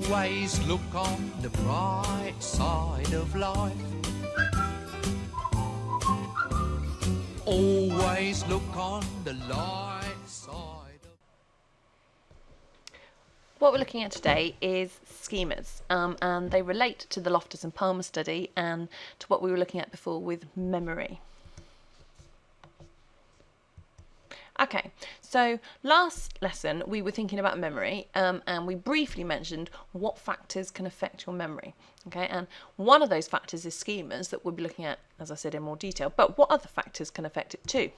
Always look on the bright side of life. Always look on the light side of... What we're looking at today is schemas, and they relate to the Loftus and Palmer study and to what we were looking at before with memory. Okay, so last lesson we were thinking about memory, and we briefly mentioned what factors can affect your memory. Okay, and one of those factors is schemas that we'll be looking at, as I said, in more detail. But what other factors can affect it too?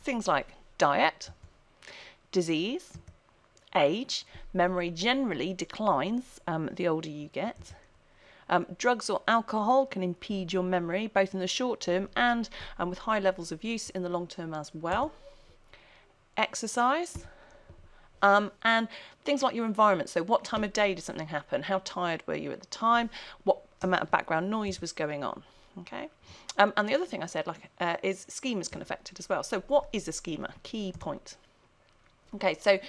Things like diet, disease, age. Memory generally declines the older you get. Drugs or alcohol can impede your memory, both in the short term and with high levels of use in the long term as well. Exercise, and things like your environment. So what time of day did something happen? How tired were you at the time? What amount of background noise was going on? Okay, and the other thing I said is schemas can affect it as well. So what is a schema? Key point. Okay, so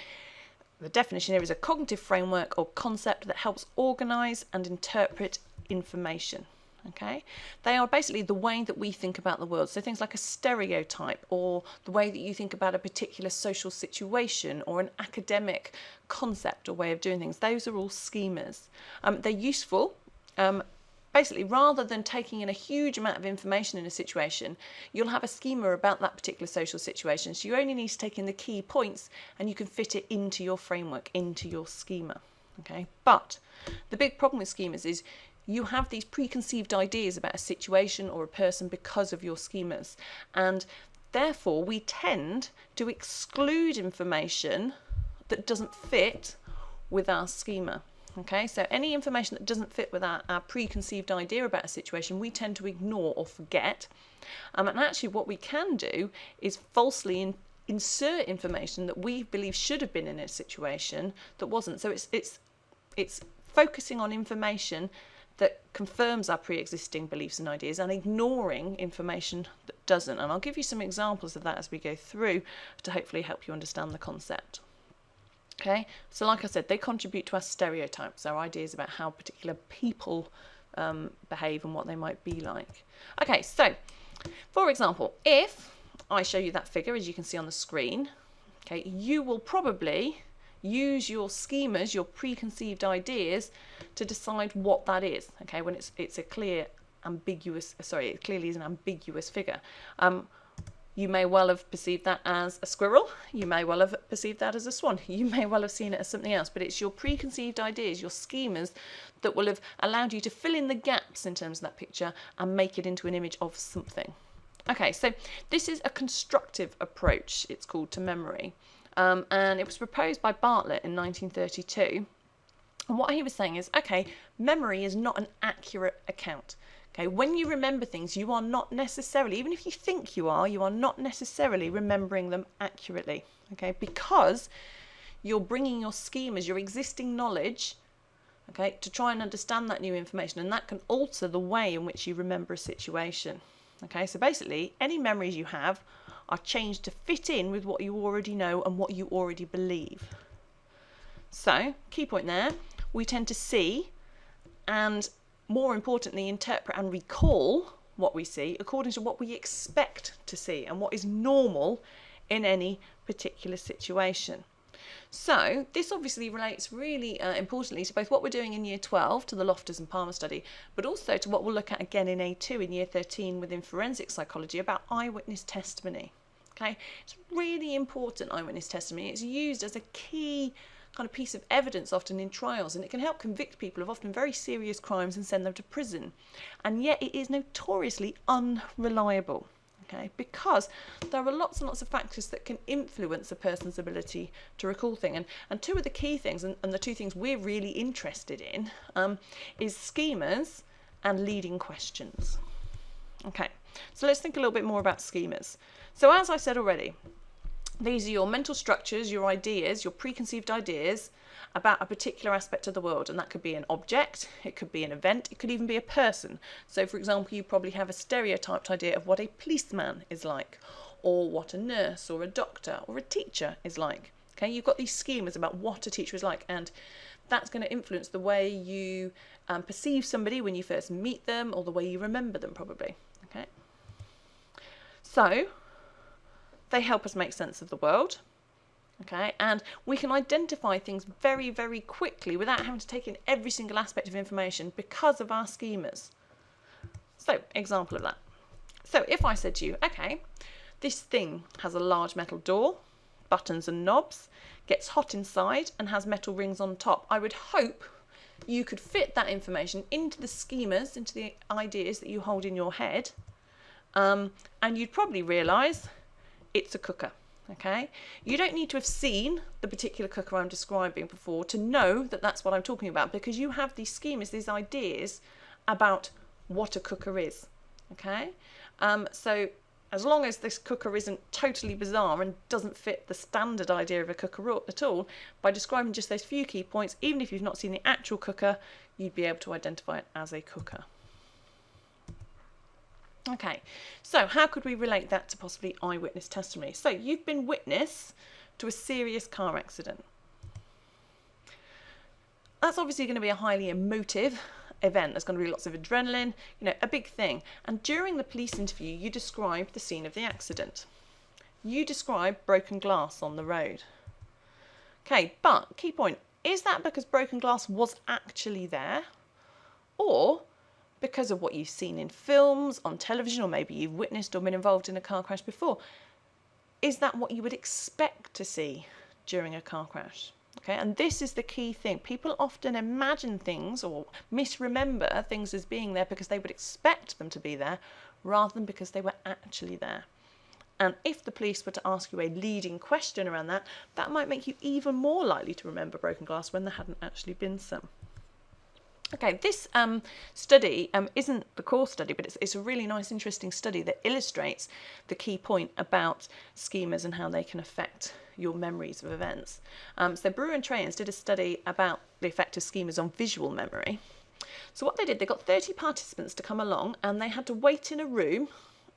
the definition here is a cognitive framework or concept that helps organise and interpret information. Okay, they are basically the way that we think about the world. So things like a stereotype, or the way that you think about a particular social situation, or an academic concept or way of doing things. Those are all schemas. They're useful. Basically, rather than taking in a huge amount of information in a situation, you'll have a schema about that particular social situation. So you only need to take in the key points and you can fit it into your framework, into your schema. Okay, but the big problem with schemas is you have these preconceived ideas about a situation or a person because of your schemas, and therefore we tend to exclude information that doesn't fit with our schema. Okay, so any information that doesn't fit with our preconceived idea about a situation, we tend to ignore or forget. And actually what we can do is falsely insert information that we believe should have been in a situation that wasn't. So it's focusing on information that confirms our pre-existing beliefs and ideas and ignoring information that doesn't. And I'll give you some examples of that as we go through to hopefully help you understand the concept. Okay, so like I said, they contribute to our stereotypes, our ideas about how particular people behave and what they might be like. Okay, so for example, if I show you that figure, as you can see on the screen, okay, you will probably use your schemas, your preconceived ideas, to decide what that is. Okay, when it's a clear, ambiguous. Sorry, it clearly is an ambiguous figure. You may well have perceived that as a squirrel. You may well have perceived that as a swan. You may well have seen it as something else. But it's your preconceived ideas, your schemas, that will have allowed you to fill in the gaps in terms of that picture and make it into an image of something. Okay, so this is a constructive approach, it's called, to memory. And it was proposed by Bartlett in 1932. And what he was saying is, okay, memory is not an accurate account. Okay, when you remember things, you are not necessarily, even if you think you are not necessarily remembering them accurately. Okay, because you're bringing your schemas, your existing knowledge, okay, to try and understand that new information, and that can alter the way in which you remember a situation. Okay, so basically, any memories you have are changed to fit in with what you already know and what you already believe. So, key point there, we tend to see and, more importantly, interpret and recall what we see according to what we expect to see and what is normal in any particular situation. So this obviously relates really importantly to both what we're doing in Year 12, to the Loftus and Palmer study, but also to what we'll look at again in A2 in Year 13 within forensic psychology about eyewitness testimony. Okay, it's really important, eyewitness testimony. It's used as a key kind of piece of evidence often in trials, and it can help convict people of often very serious crimes and send them to prison. And yet it is notoriously unreliable. Okay, because there are lots and lots of factors that can influence a person's ability to recall things. And two of the key things, and the two things we're really interested in, is schemas and leading questions. Okay, so let's think a little bit more about schemas. So as I said already, these are your mental structures, your ideas, your preconceived ideas about a particular aspect of the world, and that could be an object, it could be an event, it could even be a person. So for example, you probably have a stereotyped idea of what a policeman is like, or what a nurse or a doctor or a teacher is like. Okay, you've got these schemas about what a teacher is like, and that's going to influence the way you perceive somebody when you first meet them, or the way you remember them probably. Okay. So they help us make sense of the world. Okay, and we can identify things very, very quickly without having to take in every single aspect of information because of our schemas. So, example of that. So if I said to you, okay, this thing has a large metal door, buttons and knobs, gets hot inside and has metal rings on top, I would hope you could fit that information into the schemas, into the ideas that you hold in your head, and you'd probably realise it's a cooker. Okay, you don't need to have seen the particular cooker I'm describing before to know that that's what I'm talking about, because you have these schemas, these ideas about what a cooker is. Okay, so as long as this cooker isn't totally bizarre and doesn't fit the standard idea of a cooker at all, by describing just those few key points, even if you've not seen the actual cooker, you'd be able to identify it as a cooker. Okay, so how could we relate that to possibly eyewitness testimony? So you've been witness to a serious car accident. That's obviously going to be a highly emotive event. There's going to be lots of adrenaline, you know, a big thing. And during the police interview, you describe the scene of the accident. You describe broken glass on the road. Okay, but key point, is that because broken glass was actually there? Or because of what you've seen in films, on television, or maybe you've witnessed or been involved in a car crash before? Is that what you would expect to see during a car crash? Okay, and this is the key thing. People often imagine things or misremember things as being there because they would expect them to be there, rather than because they were actually there. And if the police were to ask you a leading question around that, that might make you even more likely to remember broken glass when there hadn't actually been some. Okay, this study isn't the core study, but it's a really nice, interesting study that illustrates the key point about schemas and how they can affect your memories of events. So Brewer and Treyans did a study about the effect of schemas on visual memory. So what they did, they got 30 participants to come along, and they had to wait in a room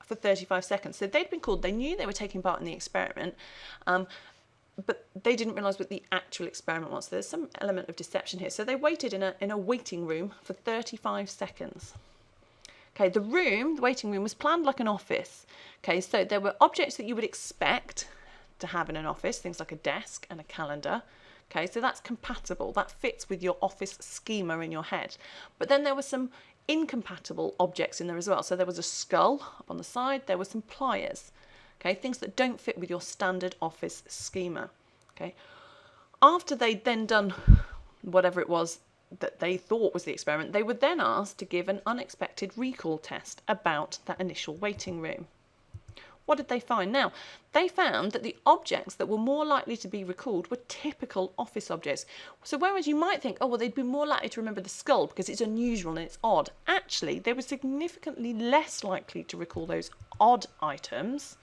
for 35 seconds. So they'd been called, they knew they were taking part in the experiment, but they didn't realise what the actual experiment was. So there's some element of deception here. So they waited in a waiting room for 35 seconds. Okay, the waiting room was planned like an office. Okay, so there were objects that you would expect to have in an office, things like a desk and a calendar. Okay, so that's compatible. That fits with your office schema in your head. But then there were some incompatible objects in there as well. So there was a skull up on the side. There were some pliers. Okay, things that don't fit with your standard office schema. Okay, after they'd then done whatever it was that they thought was the experiment, they were then asked to give an unexpected recall test about that initial waiting room. What did they find? Now, they found that the objects that were more likely to be recalled were typical office objects. So whereas you might think, oh, well, they'd be more likely to remember the skull because it's unusual and it's odd, actually, they were significantly less likely to recall those odd items,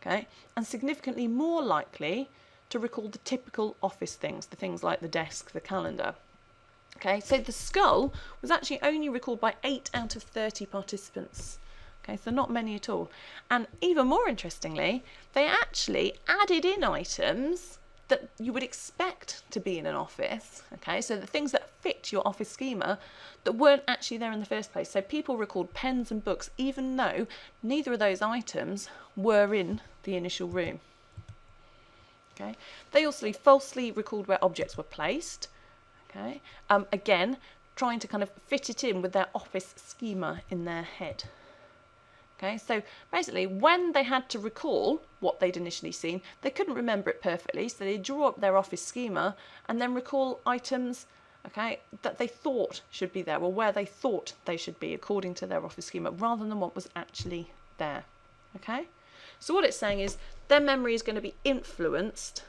okay, and significantly more likely to recall the typical office things, the things like the desk, the calendar. Okay, so the skull was actually only recalled by 8 out of 30 participants. Okay, so not many at all. And even more interestingly, they actually added in items that you would expect to be in an office. Okay, so the things that fit your office schema that weren't actually there in the first place. So people recalled pens and books, even though neither of those items were in the initial room. Okay, they also falsely recalled where objects were placed. Okay, again, trying to kind of fit it in with their office schema in their head. Okay, so basically when they had to recall what they'd initially seen, they couldn't remember it perfectly, so they draw up their office schema and then recall items, okay, that they thought should be there, or where they thought they should be according to their office schema, rather than what was actually there. Okay, so what it's saying is their memory is going to be influenced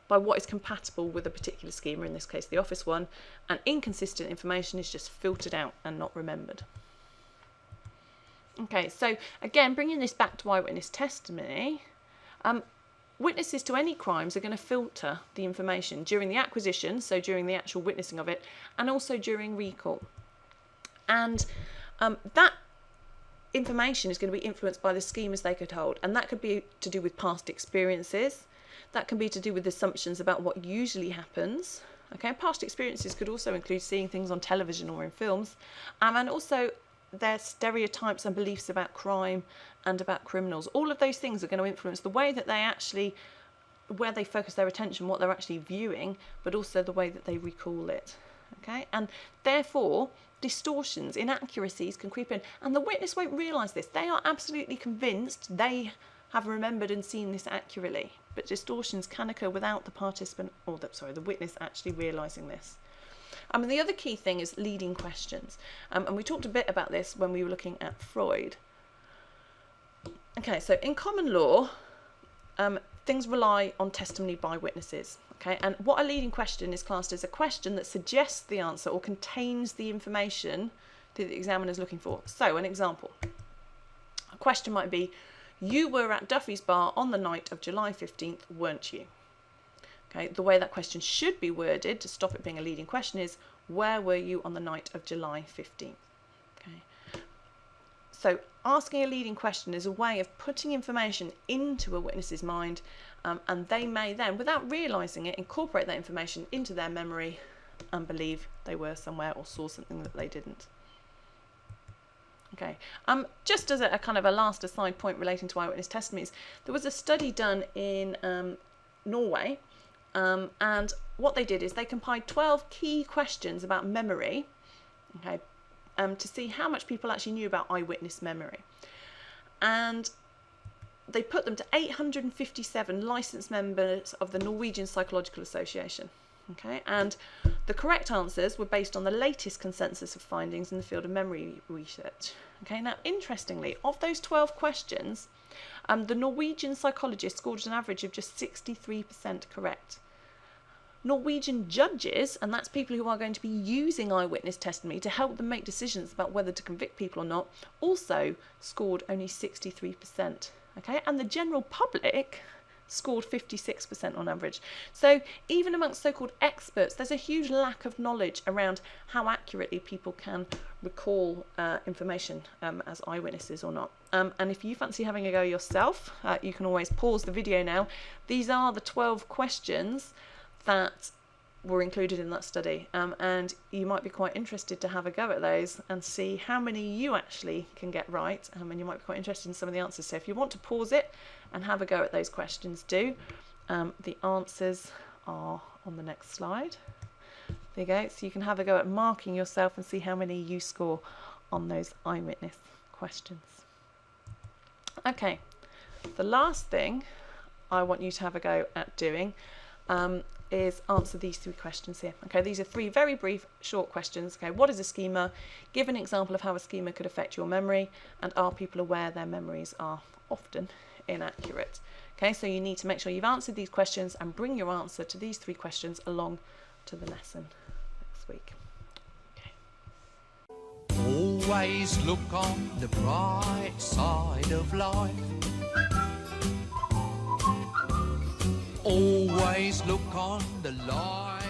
by what is compatible with a particular schema, in this case the office one, and inconsistent information is just filtered out and not remembered. Okay, so again, bringing this back to eyewitness testimony, witnesses to any crimes are going to filter the information during the acquisition, so during the actual witnessing of it, and also during recall. And that information is going to be influenced by the schemas they could hold, and that could be to do with past experiences, that can be to do with assumptions about what usually happens, Okay, past experiences could also include seeing things on television or in films, and also their stereotypes and beliefs about crime and about criminals. All of those things are going to influence the way that they actually, where they focus their attention, what they're actually viewing, but also the way that they recall it. Okay, and therefore distortions, inaccuracies can creep in, and the witness won't realise this. They are absolutely convinced they have remembered and seen this accurately, but distortions can occur without the participant, or the witness actually realising this. And the other key thing is leading questions, and we talked a bit about this when we were looking at Freud. Okay, so in common law, things rely on testimony by witnesses. Okay, and what a leading question is classed as a question that suggests the answer or contains the information that the examiner is looking for. So, an example: a question might be, "You were at Duffy's bar on the night of July 15th, weren't you?" Okay, the way that question should be worded to stop it being a leading question is, "Where were you on the night of July 15th?" Okay. So asking a leading question is a way of putting information into a witness's mind, and they may then, without realising it, incorporate that information into their memory and believe they were somewhere or saw something that they didn't. Okay. Just as a kind of a last aside point relating to eyewitness testimonies, there was a study done in Norway, and what they did is they compiled 12 key questions about memory, okay, to see how much people actually knew about eyewitness memory. And they put them to 857 licensed members of the Norwegian Psychological Association. Okay, and the correct answers were based on the latest consensus of findings in the field of memory research. Okay, now interestingly, of those 12 questions, the Norwegian psychologists scored an average of just 63% correct. Norwegian judges, and that's people who are going to be using eyewitness testimony to help them make decisions about whether to convict people or not, also scored only 63%. Okay, and the general public scored 56% on average. So even amongst so-called experts, there's a huge lack of knowledge around how accurately people can recall information as eyewitnesses or not. And if you fancy having a go yourself, you can always pause the video now. These are the 12 questions that were included in that study, and you might be quite interested to have a go at those and see how many you actually can get right, and you might be quite interested in some of the answers. So if you want to pause it and have a go at those questions, do. The answers are on the next slide. There you go, so you can have a go at marking yourself and see how many you score on those eyewitness questions. Okay, the last thing I want you to have a go at doing is answer these 3 questions here. Okay, these are 3 very brief, short questions. Okay, what is a schema? Give an example of how a schema could affect your memory, and are people aware their memories are often inaccurate? Okay, so you need to make sure you've answered these questions and bring your answer to these 3 questions along to the lesson next week. Okay. Always look on the bright side of life. Always look on the light.